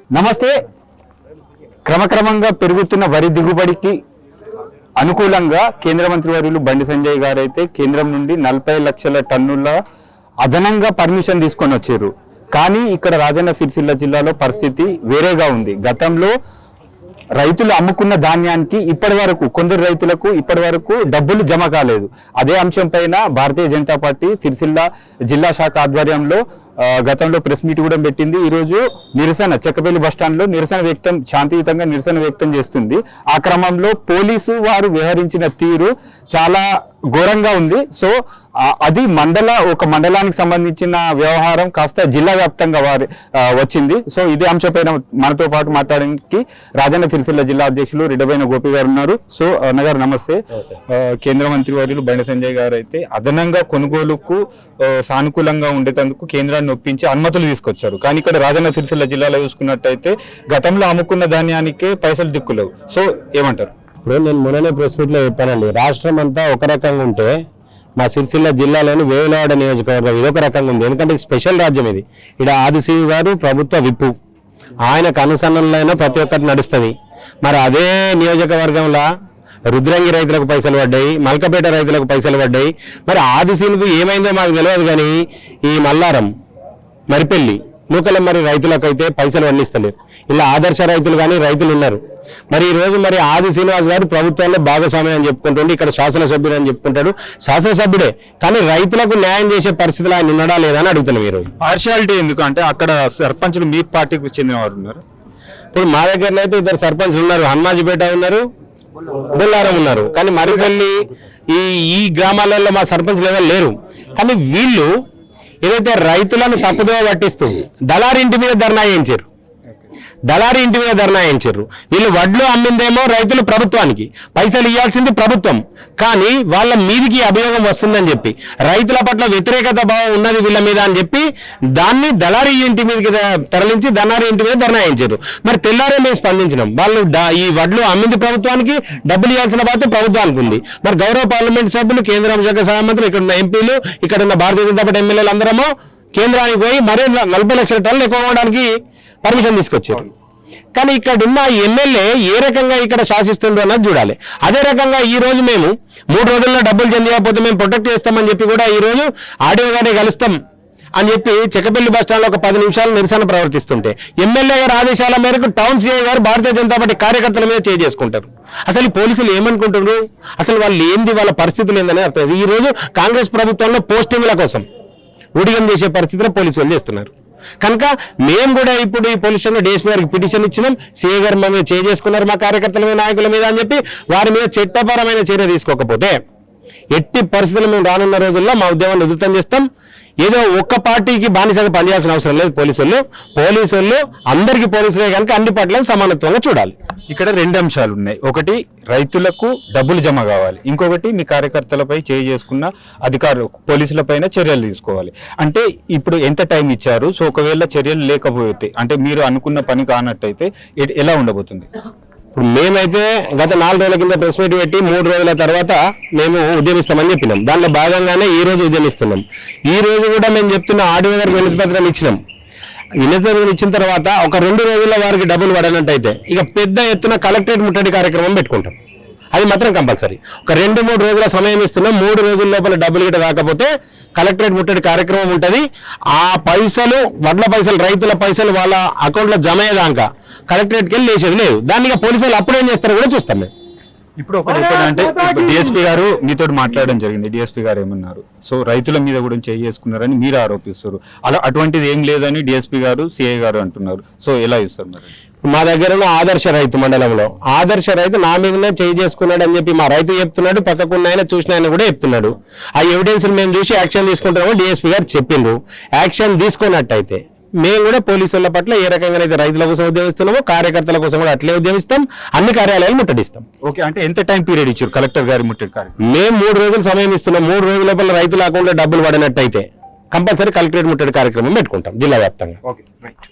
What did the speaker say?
నమస్తే. క్రమక్రమంగా పెరుగుతున్న వరి దిగుబడికి అనుకూలంగా కేంద్ర మంత్రి వర్యులు బండి సంజయ్ గారు అయితే కేంద్రం నుండి 40 లక్షల టన్నుల అదనంగా పర్మిషన్ తీసుకొని వచ్చారు. కానీ ఇక్కడ రాజన్న సిరిసిల్ల జిల్లాలో పరిస్థితి వేరేగా ఉంది. గతంలో రైతులు అమ్ముకున్న ధాన్యానికి ఇప్పటి వరకు కొందరు రైతులకు ఇప్పటి వరకు డబ్బులు జమ కాలేదు. అదే అంశం పైన భారతీయ జనతా పార్టీ సిరిసిల్ల జిల్లా శాఖ ఆధ్వర్యంలో గతంలో ప్రెస్ మీట్ కూడా పెట్టింది. ఈ రోజు నిరసన చెక్కపల్లి బస్టాండ్ లో శాంతియుతంగా నిరసన వ్యక్తం చేస్తుంది. ఆ క్రమంలో పోలీసు వారు వ్యవహరించిన తీరు చాలా ఘోరంగా ఉంది. సో అది ఒక మండలానికి సంబంధించిన వ్యవహారం కాస్త జిల్లా వ్యాప్తంగా వచ్చింది. సో ఇదే అంశంపైన మనతో పాటు మాట్లాడడానికి రాజన్న సిరిసిల్ల జిల్లా అధ్యక్షులు రెడ్డబైన గోపి గారు ఉన్నారు. సో అన్నగారు నమస్తే. కేంద్ర మంత్రి వర్యులు బండి సంజయ్ గారు అయితే అదనంగా కొనుగోలుకు సానుకూలంగా ఉండేందుకు కేంద్రాన్ని ఒప్పించి అనుమతులు తీసుకొచ్చారు. కానీ ఇక్కడ రాజన్న సిరిసిల్ల జిల్లాలో చూసుకున్నట్టయితే గతంలో అమ్ముకున్న ధాన్యానికే పైసలు దిక్కులేవు. సో ఏమంటారు? ఇప్పుడు నేను మొన్ననే ప్రెస్ మీట్ లో చెప్పానండి, రాష్ట్రం అంతా ఒక రకంగా ఉంటే మా సిరిసిల్ల జిల్లాలోని వేములవాడ నియోజకవర్గం ఇదొక రకంగా ఉంది. ఎందుకంటే స్పెషల్ రాజ్యం ఇది. ఇక్కడ ఆదిశివి గారు ప్రభుత్వ విప్పు, ఆయనకు అనుసంధానంలో ప్రతి ఒక్కటి నడుస్తుంది. మరి అదే నియోజకవర్గంలో రుద్రంగి రైతులకు పైసలు పడ్డాయి, మల్కపేట రైతులకు పైసలు పడ్డాయి. మరి ఆదిశీలకు ఏమైందో మాకు తెలియదు. కానీ ఈ మల్లారం మరిపెల్లి నూకల మరి రైతులకైతే పైసలు అందిస్తలేరు. ఇలా ఆదర్శ రైతులు కానీ రైతులు ఉన్నారు. మరి ఈ రోజు మరి ఆది శ్రీనివాస్ గారు ప్రభుత్వంలో భాగస్వామ్యం అని చెప్పుకుంటుండే, ఇక్కడ శాసనసభ్యుడు అని చెప్పుకుంటాడు. శాసనసభ్యుడే కానీ రైతులకు న్యాయం చేసే పరిస్థితులు ఆయన ఉన్నాడా లేదా అని అడుగుతున్నాం. ఈ రోజు పార్షియాలిటీ ఎందుకు అంటే అక్కడ సర్పంచులు మీ పార్టీకి చెందిన వారు ఉన్నారు. ఇప్పుడు మా దగ్గరలో అయితే 2 సర్పంచ్లు ఉన్నారు, హన్మాజిపేట ఉన్నారు, బొల్లారం ఉన్నారు. కానీ మరిపల్లి ఈ గ్రామాలలో మా సర్పంచ్లు ఎవరు లేరు. కానీ వీళ్ళు ఏదైతే రైతులను తప్పుదోవ పట్టిస్తూ దళారి ఇంటి మీద ధర్నా చేయించారు. వీళ్ళు వడ్లు అమ్మిందేమో రైతులు ప్రభుత్వానికి, పైసలు ఇవ్వాల్సింది ప్రభుత్వం. కానీ వాళ్ళ మీదికి అభియోగం వస్తుందని చెప్పి, రైతుల పట్ల వ్యతిరేకత భావం ఉన్నది వీళ్ళ మీద అని చెప్పి దాన్ని దళారి ఇంటి మీదకి తరలించి దళారి ఇంటి మీద ధర్నా చేయించారు. మరి తెల్లారే మేము స్పందించినాం. వాళ్ళు ఈ వడ్లు అమ్మింది ప్రభుత్వానికి, డబ్బులు ఇవ్వాల్సిన బాధ్యత ప్రభుత్వానికి ఉంది. మరి గౌరవ పార్లమెంట్ సభ్యులు, కేంద్ర హోంశాఖ సహాయ మంత్రులు, ఇక్కడ ఉన్న ఎంపీలు, ఇక్కడ ఉన్న భారతీయ జనతా పార్టీ ఎమ్మెల్యేలు అందరమో కేంద్రానికి పోయి మరీ 40 లక్షల టన్నులు ఎక్కువ అవ్వడానికి పర్మిషన్ తీసుకొచ్చారు. కానీ ఇక్కడ ఉన్న ఎమ్మెల్యే ఏ రకంగా ఇక్కడ శాసిస్తుందో అన్నది చూడాలి. అదే రకంగా ఈ రోజు మేము 3 రోజుల్లో డబ్బులు చెందకపోతే మేము ప్రొటెక్ట్ చేస్తామని చెప్పి కూడా ఈ రోజు ఆడియో గారిని కలుస్తాం అని చెప్పి చెక్కపల్లి బస్టాండ్లో ఒక 10 నిమిషాలు నిరసన ప్రవర్తిస్తుంటే ఎమ్మెల్యే గారి ఆదేశాల మేరకు టౌన్ సీఐ గారు భారతీయ జనతా పార్టీ కార్యకర్తల మీద చేసుకుంటారు. అసలు ఈ పోలీసులు ఏమనుకుంటున్నారు, అసలు వాళ్ళు ఏంది, వాళ్ళ పరిస్థితులు ఏందని అర్థం. ఈ రోజు కాంగ్రెస్ ప్రభుత్వంలో పోస్టింగ్ల కోసం ఊడిగం చేసే పరిస్థితిలో పోలీసులు చేస్తున్నారు. కనుక మేము కూడా ఇప్పుడు ఈ పోలీస్ స్టేషన్లో డిఎస్పీ గారికి పిటిషన్ ఇచ్చినాం. సీఏ గారు మేము చేసుకున్నారు మా కార్యకర్తల మీద, నాయకుల మీద అని చెప్పి వారి మీద చట్టపరమైన చర్య తీసుకోకపోతే ఎట్టి పరిస్థితులు మేము రానున్న రోజుల్లో మా ఉద్యమాన్ని ఉధృతం చేస్తాం. ఏదో ఒక్క పార్టీకి బానిసగా పనిచేయాల్సిన అవసరం లేదు. పోలీసులు అందరికీ పోలీసులే కనుక అన్ని పార్టీలను సమానత్వంగా చూడాలి. ఇక్కడ 2 అంశాలు ఉన్నాయి. ఒకటి రైతులకు డబ్బులు జమ కావాలి, ఇంకొకటి మీ కార్యకర్తలపై చేసుకున్న అధికారులు పోలీసులపైన చర్యలు తీసుకోవాలి. అంటే ఇప్పుడు ఎంత టైం ఇచ్చారు? సో ఒకవేళ చర్యలు లేకపోతే అంటే మీరు అనుకున్న పని కానట్టయితే ఎలా ఉండబోతుంది? ఇప్పుడు మేమైతే గత 4 రోజుల కింద ప్రెస్ మీట్ పెట్టి 3 రోజుల తర్వాత మేము ఉద్యమిస్తామని చెప్పినాం. దాంట్లో భాగంగానే ఈ రోజు ఉద్యమిస్తున్నాం. ఈ రోజు కూడా మేము చెప్తున్న ఆడియో గారికి వినతి పత్రం ఇచ్చినాం. వినతి పత్రం ఇచ్చిన తర్వాత ఒక 2 రోజుల్లో వారికి డబ్బులు పడనట్టయితే ఇక పెద్ద ఎత్తున కలెక్టరేట్ ముట్టడి కార్యక్రమం పెట్టుకుంటాం. అది మాత్రం కంపల్సరీ. ఒక 2-3 రోజుల సమయం ఇస్తున్నాం. 3 రోజుల లోపల డబ్బులు గిట్ట రాకపోతే కలెక్టరేట్ ముట్టడి కార్యక్రమం ఉంటుంది. ఆ పైసలు, వడ్ల పైసలు, రైతుల పైసలు వాళ్ళ అకౌంట్లో జమ అయ్యేదాకా కలెక్టరేట్కి వెళ్ళి లేచేది లేదు. దాన్ని పోలీసులు అప్పుడేం చేస్తారో కూడా చూస్తాం మేము. ఇప్పుడు అంటే డిఎస్పీ గారు మీతో మాట్లాడడం జరిగింది. డిఎస్పీ గారు ఏమన్నారు? సో రైతుల మీద కూడా చేసుకున్నారని మీరు ఆరోపిస్తారు. అటువంటిది ఏం లేదని డిఎస్పీ గారు, సిఐ గారు అంటున్నారు. సో ఎలా చూస్తారు మరి? మా దగ్గర ఆదర్శ రైతు మండలంలో ఆదర్శ రైతు నా మీదనే చేసుకున్నాడు అని చెప్పి మా రైతు చెప్తున్నాడు. పక్కకున్న ఆయన చూసిన ఆయన కూడా చెప్తున్నాడు. ఆ ఎవిడెన్స్ మేము చూసి యాక్షన్ తీసుకుంటామని డిఎస్పీ గారు చెప్పిండ్రు. యాక్షన్ తీసుకున్నట్టయితే మేము కూడా పోలీసుల పట్ల ఏ రకంగా అయితే రైతుల కోసం ఉద్యమిస్తున్నామో కార్యకర్తల కోసం కూడా అట్లే ఉద్యమిస్తాం. అన్ని కార్యాలయాలు ముట్టడిస్తాం. ఓకే, అంటే ఎంత టైం పీరియడ్ ఇచ్చారు కలెక్టర్ గారి ముట్టడి? మేము 3 రోజులు సమయం ఇస్తున్నాం. 3 రోజుల లోపల రైతుల అకౌంట్లో డబ్బులు పడినట్టయితే కంపల్సరీ కలెక్టరేట్ ముట్టడి కార్యక్రమం పెట్టుకుంటాం జిల్లా వ్యాప్తంగా. Okay, right.